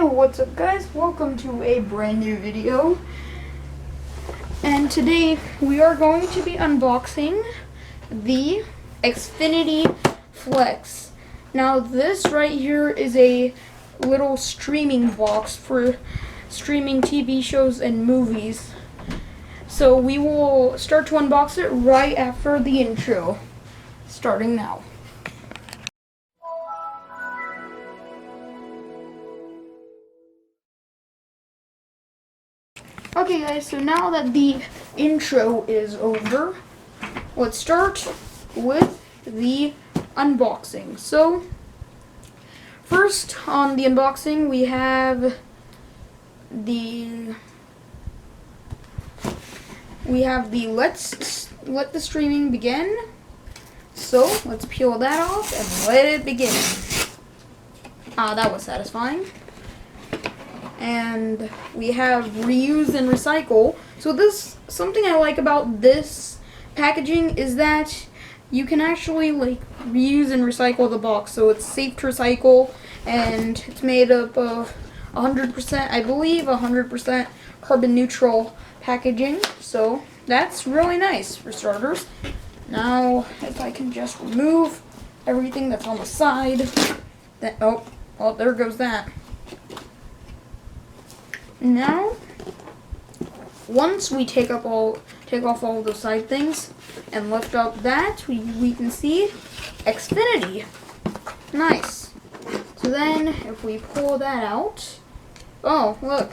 Hey, what's up guys? Welcome to a brand new video. And today we are going to be unboxing the Xfinity Flex. Now this right here is a little streaming box for streaming TV shows and movies. So we will start to unbox it right after the intro, starting now. Okay guys, so now that the intro is over, let's start with the unboxing. So, first on the unboxing we have the let the streaming begin. So, let's peel that off and let it begin. That was satisfying. And we have reuse and recycle. So something I like about this packaging is that you can actually reuse and recycle the box. So it's safe to recycle, and it's made up of 100%, I believe, 100% carbon neutral packaging. So that's really nice for starters. Now, if I can just remove everything that's on the side. Oh, there goes that. Now, once we take off all of those side things and lift up that, we can see Xfinity. Nice. So then, if we pull that out, oh look,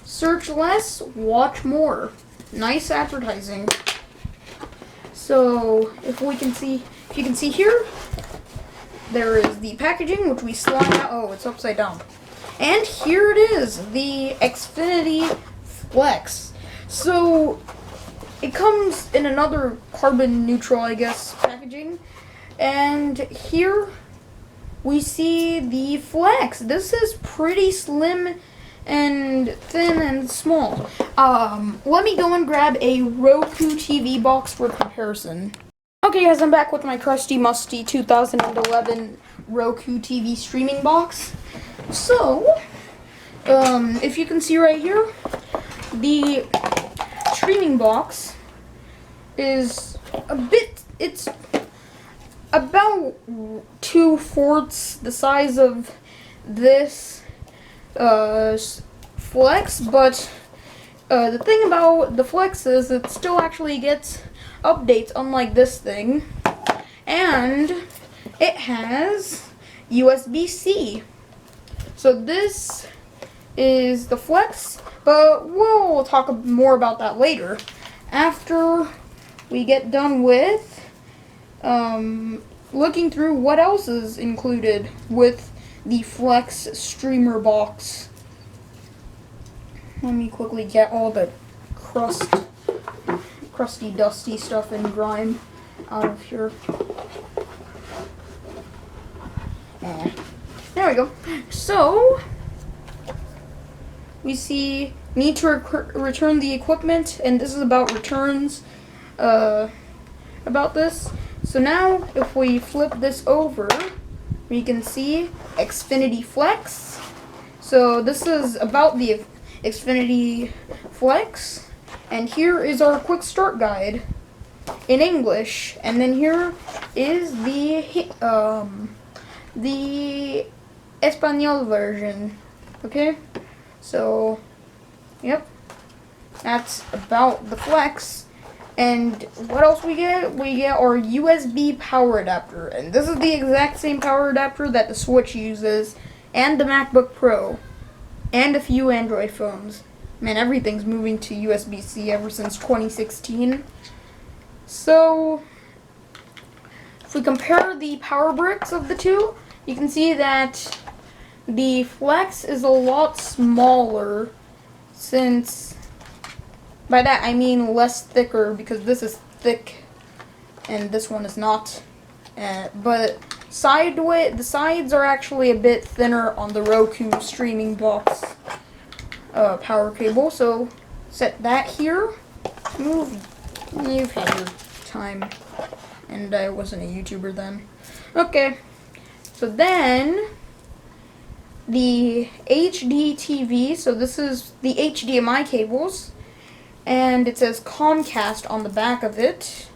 search less, watch more. Nice advertising. So if you can see here, there is the packaging which we slide out. Oh, it's upside down. And here it is, the Xfinity Flex. So, it comes in another carbon neutral, I guess, packaging. And here we see the Flex. This is pretty slim and thin and small. Let me go and grab a Roku TV box for comparison. Okay guys, I'm back with my crusty musty 2011 Roku TV streaming box. So, if you can see right here, the streaming box is it's about 2/4 the size of this Flex, but the thing about the Flex is it still actually gets updates, unlike this thing, and it has USB-C. So this is the Flex, but we'll talk more about that later after we get done with looking through what else is included with the Flex streamer box. Let me quickly get all the crusty, dusty stuff and grime out of here. There we go. So, we see need to return the equipment, and this is about returns, about this. So now, if we flip this over, we can see Xfinity Flex. So this is about the Xfinity Flex, and here is our quick start guide in English, and then here is the Espanol version. Okay, so yep, that's about the Flex. And what else we get? We get our USB power adapter, and this is the exact same power adapter that the Switch uses, and the MacBook Pro, and a few Android phones. Man, everything's moving to USB-C ever since 2016. So, if we compare the power bricks of the two, you can see that the Flex is a lot smaller, since, by that I mean less thicker, because this is thick and this one is not. But the sides are actually a bit thinner on the Roku streaming box power cable. So set that here. You've had your time, and I wasn't a YouTuber then. Okay, so then the HD TV, so this is the HDMI cables, and it says Comcast on the back of it.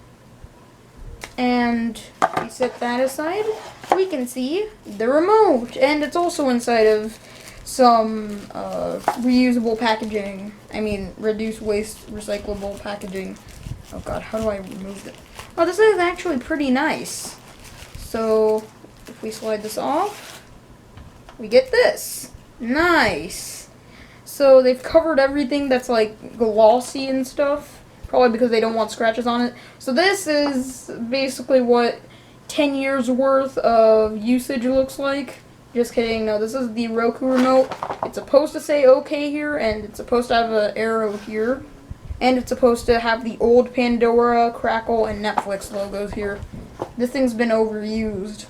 And we set that aside. We can see the remote, and it's also inside of some reusable packaging. I mean, reduce waste, recyclable packaging. Oh god, how do I remove it? Oh, this is actually pretty nice. So, if we slide this off, we get this. Nice. So, they've covered everything that's like glossy and stuff. Probably because they don't want scratches on it. So this is basically what 10 years worth of usage looks like. Just kidding. No, this is the Roku remote. It's supposed to say OK here, and it's supposed to have an arrow here. And it's supposed to have the old Pandora, Crackle, and Netflix logos here. This thing's been overused.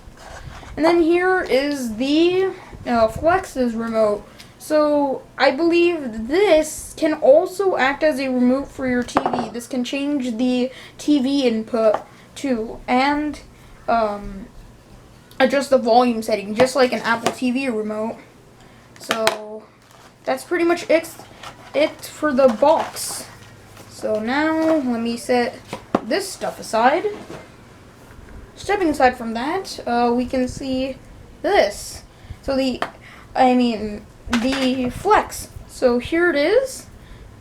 And then here is the Flex's remote. So, I believe this can also act as a remote for your TV. This can change the TV input too, and adjust the volume setting, just like an Apple TV remote. So, that's pretty much it for the box. So now, let me set this stuff aside. Stepping aside from that, we can see this. So the Flex. So here it is.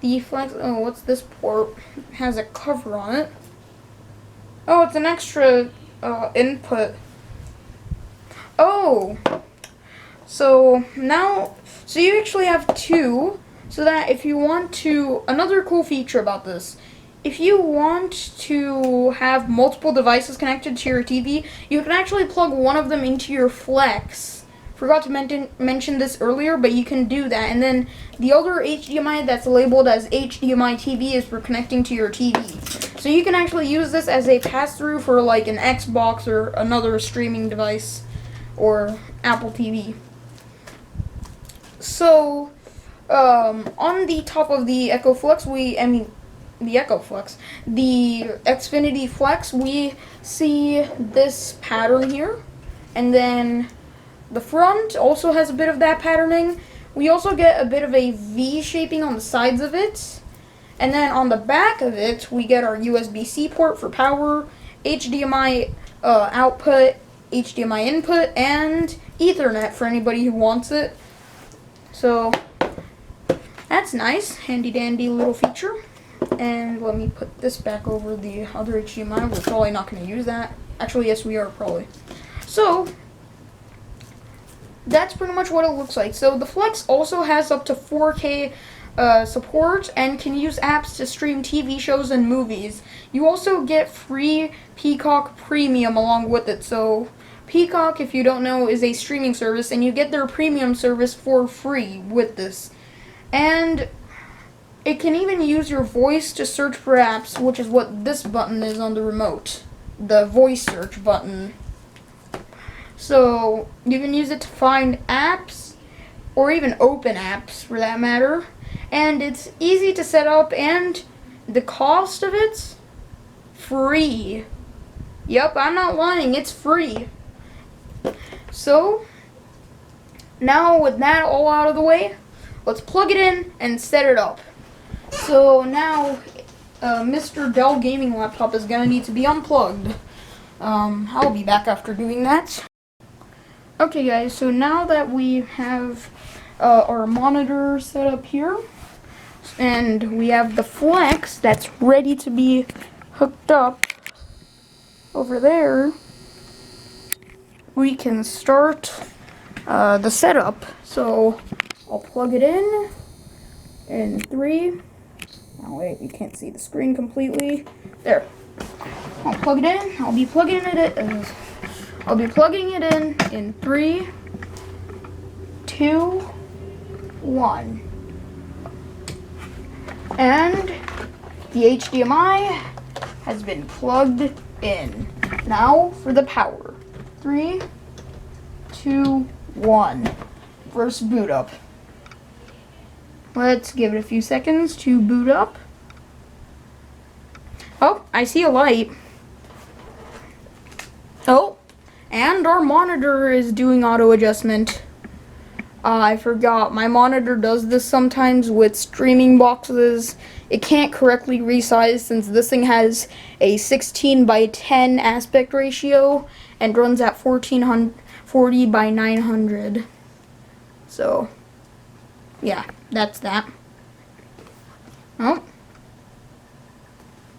The Flex. Oh, what's this port? It has a cover on it. Oh, it's an extra input. Oh. So now, so you actually have two. So that if you want to, another cool feature about this, if you want to have multiple devices connected to your TV, you can actually plug one of them into your Flex. Forgot to mention this earlier, but you can do that. And then the other HDMI that's labeled as HDMI TV is for connecting to your TV. So you can actually use this as a pass-through for like an Xbox or another streaming device or Apple TV. So, on the top of the the Xfinity Flex, we see this pattern here, and then the front also has a bit of that patterning. We also get a bit of a V shaping on the sides of it, and then on the back of it, we get our USB-C port for power, HDMI output, HDMI input, and Ethernet for anybody who wants it. So that's nice, handy dandy little feature. And let me put this back over the other HDMI. We're probably not going to use that. Actually, yes, we are probably. So that's pretty much what it looks like. So the Flex also has up to 4K support and can use apps to stream TV shows and movies. You also get free Peacock Premium along with it. So Peacock, if you don't know, is a streaming service, and you get their premium service for free with this. And it can even use your voice to search for apps, which is what this button is on the remote. The voice search button. So you can use it to find apps, or even open apps for that matter. And it's easy to set up, and the cost of it's free. Yep, I'm not lying, it's free. So, now with that all out of the way, let's plug it in and set it up. So now, Mr. Dell gaming laptop is going to need to be unplugged. I'll be back after doing that. Okay guys, so now that we have our monitor set up here, and we have the Flex that's ready to be hooked up over there, we can start the setup. So I'll plug it in 3. Oh wait, you can't see the screen completely. There. I'll plug it in. I'll be plugging it in 3, 2, 1. And the HDMI has been plugged in. Now for the power. 3, 2, 1. First boot up. Let's give it a few seconds to boot up. Oh, I see a light. Oh, and our monitor is doing auto adjustment. I forgot. My monitor does this sometimes with streaming boxes. It can't correctly resize since this thing has a 16 by 10 aspect ratio and runs at 1440 by 900. So, yeah, that's that. Oh.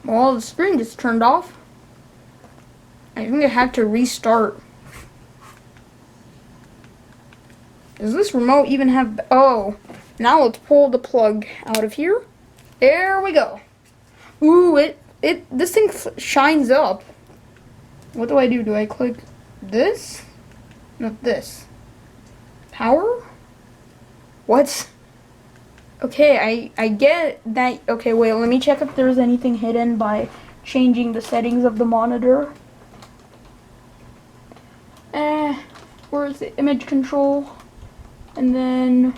Well, the screen just turned off. I think I have to restart. Does this remote even have... Oh, now let's pull the plug out of here. There we go. Ooh, this thing shines up. What do I do? Do I click this? Not this. Power? What? Okay, I get that. Okay, wait, let me check if there's anything hidden by changing the settings of the monitor. Where's the image control? And then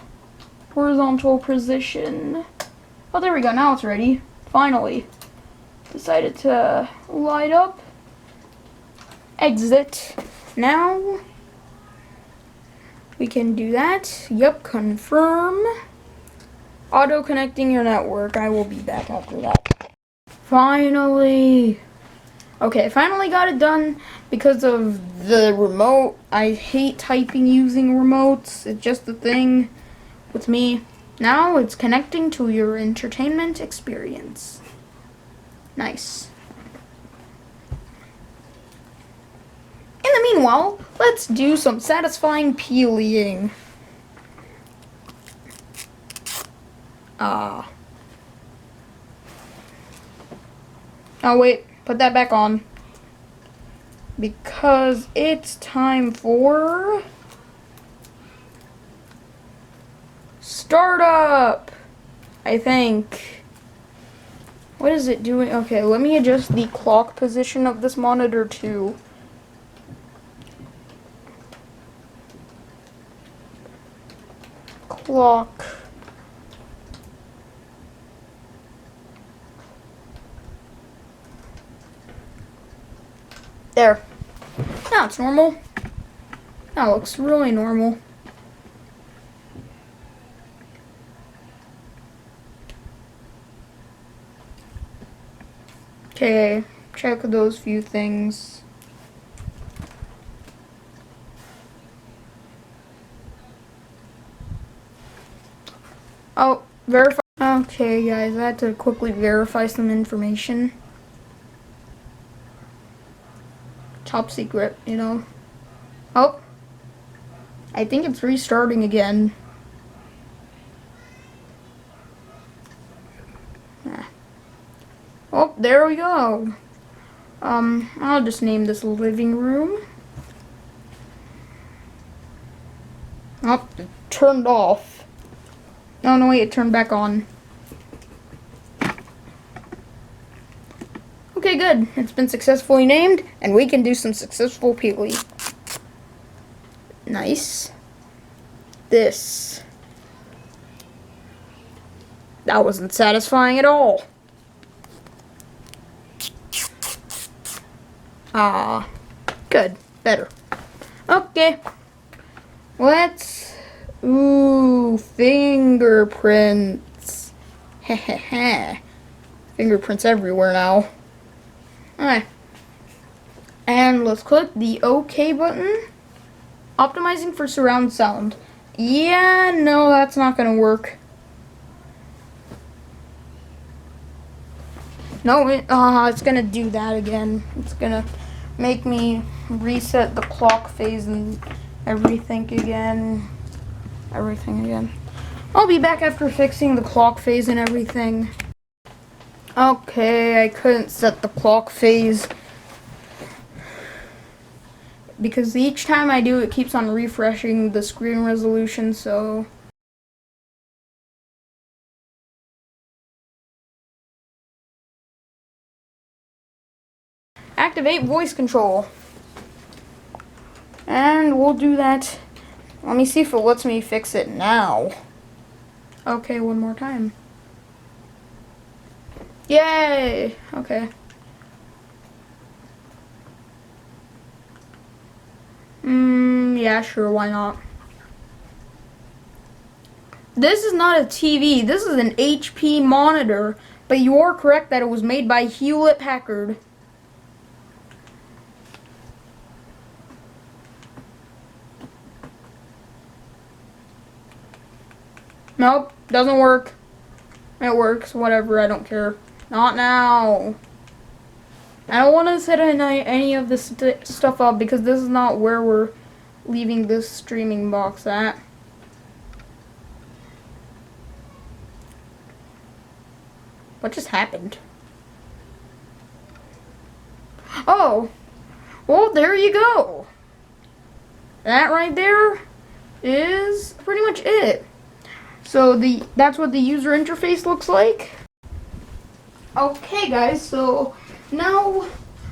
horizontal position. Oh, there we go. Now it's ready. Finally. Decided to light up. Exit. Now we can do that. Yep, confirm. Auto connecting your network. I will be back after that. Finally. Okay, finally got it done because of the remote. I hate typing using remotes. It's just the thing with me. Now it's connecting to your entertainment experience. Nice. In the meanwhile, let's do some satisfying peeling. Oh wait, put that back on. Because it's time for startup, I think. What is it doing? Okay, let me adjust the clock position of this monitor too. Clock. There. Now it's normal. That looks really normal. Okay, check those few things. Oh, verify. Okay, guys, I had to quickly verify some information. Top secret, you know. Oh, I think it's restarting again. Oh, there we go. I'll just name this living room. Oh, it turned off. Oh, no, wait, it turned back on. Okay, good. It's been successfully named, and we can do some successful peeling. Nice. This. That wasn't satisfying at all. Ah, good. Better. Okay. Let's... Ooh, fingerprints. Heh. Fingerprints everywhere now. Alright. And let's click the OK button. Optimizing for surround sound. Yeah, no, that's not gonna work. No, it's gonna do that again. It's gonna make me reset the clock phase and everything again. I'll be back after fixing the clock phase and everything. Okay, I couldn't set the clock phase because each time I do, it keeps on refreshing the screen resolution, so... Activate voice control. And we'll do that. Let me see if it lets me fix it now. Okay, one more time. Yay! Okay. Yeah, sure, why not? This is not a TV. This is an HP monitor. But you are correct that it was made by Hewlett Packard. Nope, doesn't work. It works, whatever, I don't care. Not now. I don't want to set any of this stuff up because this is not where we're leaving this streaming box at. What just happened? Oh, well, there you go. That right there is pretty much it. So that's what the user interface looks like. Okay, guys, so now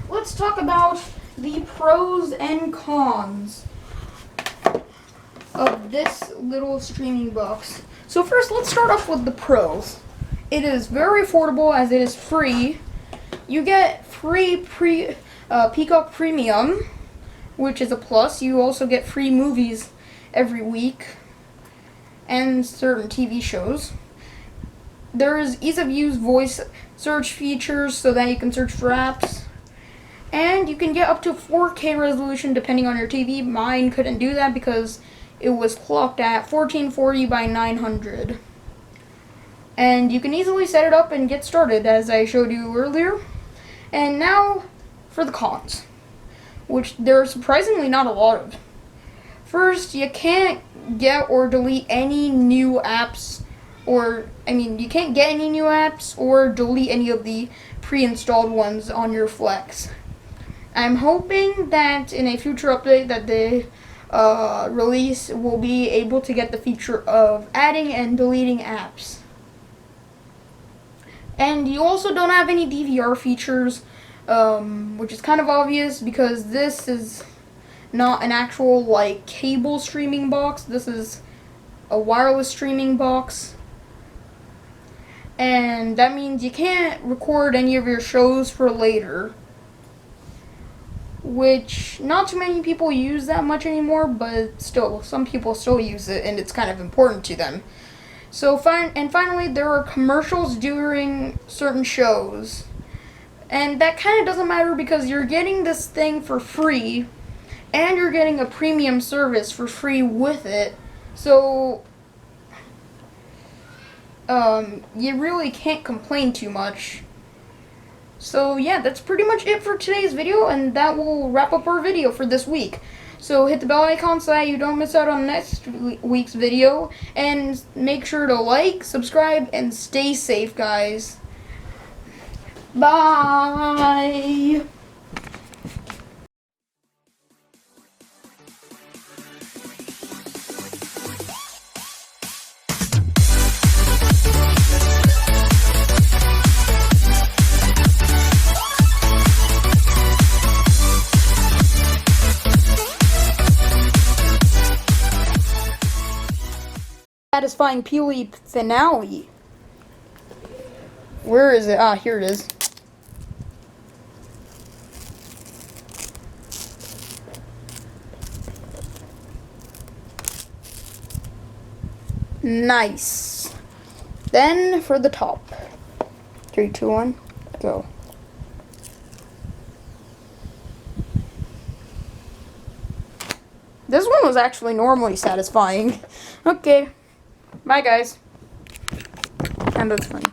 let's talk about the pros and cons of this little streaming box. So first, let's start off with the pros. It is very affordable as it is free. You get free Peacock Premium, which is a plus. You also get free movies every week and certain TV shows. There is ease of use voice search features so that you can search for apps. And you can get up to 4K resolution depending on your TV. Mine couldn't do that because it was clocked at 1440 by 900. And you can easily set it up and get started as I showed you earlier. And now for the cons, which there are surprisingly not a lot of. First, you can't get or delete any new apps, you can't get any new apps or delete any of the pre-installed ones on your Flex. I'm hoping that in a future update that they release will be able to get the feature of adding and deleting apps. And you also don't have any DVR features, which is kind of obvious because this is not an actual cable streaming box. This is a wireless streaming box. And that means you can't record any of your shows for later, which not too many people use that much anymore, but still, some people still use it and it's kind of important to them. So finally, there are commercials during certain shows. And that kind of doesn't matter because you're getting this thing for free and you're getting a premium service for free with it. So you really can't complain too much. So yeah, that's pretty much it for today's video, and that will wrap up our video for this week. So hit the bell icon so that you don't miss out on next week's video, and make sure to like, subscribe, and stay safe, guys. Bye! Satisfying Peely finale. Where is it? Ah, here it is. Nice. Then for the top. 3, 2, 1, go. This one was actually normally satisfying. Okay. Bye, guys. And that's funny.